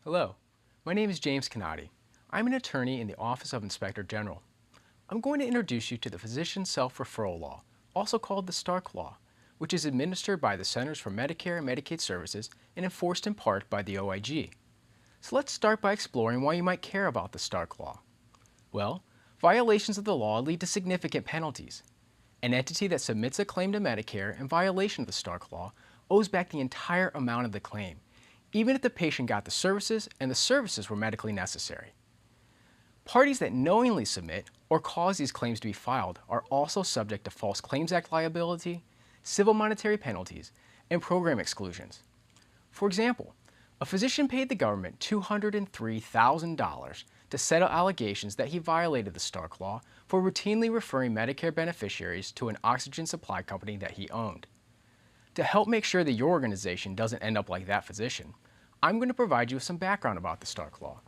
Hello, my name is James Canati. I'm an attorney in the Office of Inspector General. I'm going to introduce you to the Physician Self-Referral Law, also called the Stark Law, which is administered by the Centers for Medicare and Medicaid Services and enforced in part by the OIG. So let's start by exploring why you might care about the Stark Law. Well, violations of the law lead to significant penalties. An entity that submits a claim to Medicare in violation of the Stark Law owes back the entire amount of the claim, even if the patient got the services and the services were medically necessary. Parties that knowingly submit or cause these claims to be filed are also subject to False Claims Act liability, civil monetary penalties, and program exclusions. For example, a physician paid the government $203,000 to settle allegations that he violated the Stark Law for routinely referring Medicare beneficiaries to an oxygen supply company that he owned. To help make sure that your organization doesn't end up like that physician, I'm going to provide you with some background about the Stark Law.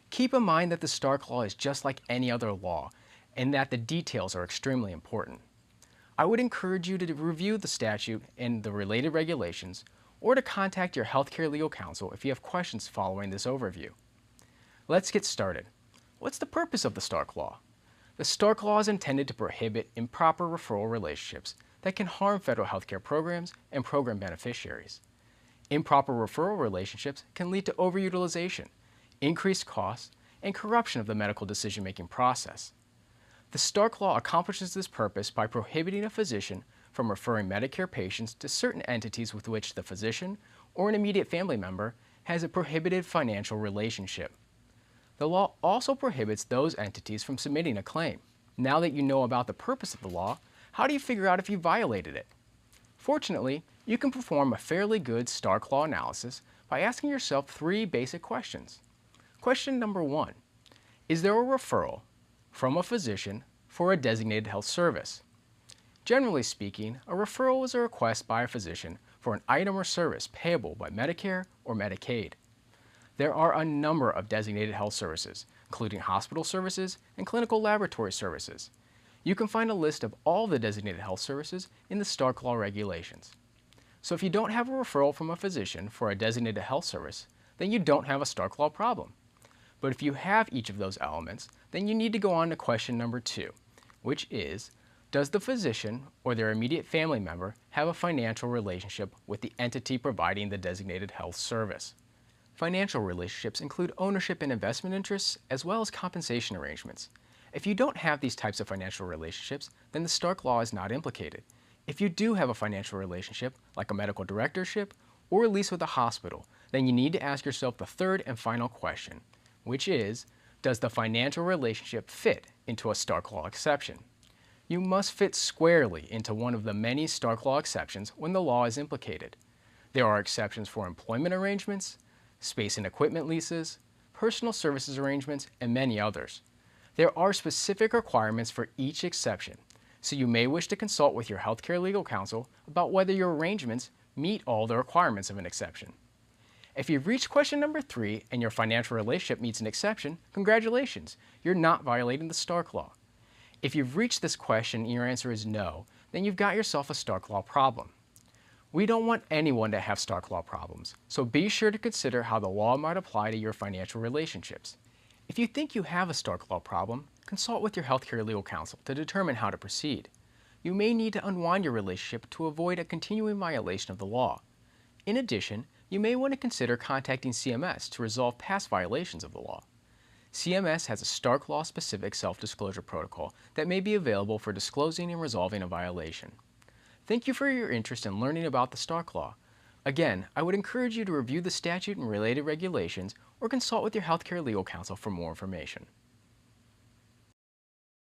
Keep in mind that the Stark Law is just like any other law and that the details are extremely important. I would encourage you to review the statute and the related regulations or to contact your healthcare legal counsel if you have questions following this overview. Let's get started. What's the purpose of the Stark Law? The Stark Law is intended to prohibit improper referral relationships that can harm federal healthcare programs and program beneficiaries. Improper referral relationships can lead to overutilization, increased costs, and corruption of the medical decision-making process. The Stark Law accomplishes this purpose by prohibiting a physician from referring Medicare patients to certain entities with which the physician or an immediate family member has a prohibited financial relationship. The law also prohibits those entities from submitting a claim. Now that you know about the purpose of the law, how do you figure out if you violated it? Fortunately, you can perform a fairly good Stark Law analysis by asking yourself three basic questions. Question number 1. Is there a referral from a physician for a designated health service? Generally speaking, a referral is a request by a physician for an item or service payable by Medicare or Medicaid. There are a number of designated health services, including hospital services and clinical laboratory services. You can find a list of all the designated health services in the Stark Law regulations. So if you don't have a referral from a physician for a designated health service, then you don't have a Stark Law problem. But if you have each of those elements, then you need to go on to question number 2, which is, does the physician or their immediate family member have a financial relationship with the entity providing the designated health service? Financial relationships include ownership and investment interests, as well as compensation arrangements. If you don't have these types of financial relationships, then the Stark Law is not implicated. If you do have a financial relationship, like a medical directorship or a lease with a hospital, then you need to ask yourself the third and final question, which is, does the financial relationship fit into a Stark Law exception? You must fit squarely into one of the many Stark Law exceptions when the law is implicated. There are exceptions for employment arrangements, space and equipment leases, personal services arrangements, and many others. There are specific requirements for each exception, so you may wish to consult with your healthcare legal counsel about whether your arrangements meet all the requirements of an exception. If you've reached question number 3 and your financial relationship meets an exception, congratulations, you're not violating the Stark Law. If you've reached this question and your answer is no, then you've got yourself a Stark Law problem. We don't want anyone to have Stark Law problems, so be sure to consider how the law might apply to your financial relationships. If you think you have a Stark Law problem, consult with your healthcare legal counsel to determine how to proceed. You may need to unwind your relationship to avoid a continuing violation of the law. In addition, you may want to consider contacting CMS to resolve past violations of the law. CMS has a Stark Law-specific self-disclosure protocol that may be available for disclosing and resolving a violation. Thank you for your interest in learning about the Stark Law. Again, I would encourage you to review the statute and related regulations or consult with your healthcare legal counsel for more information.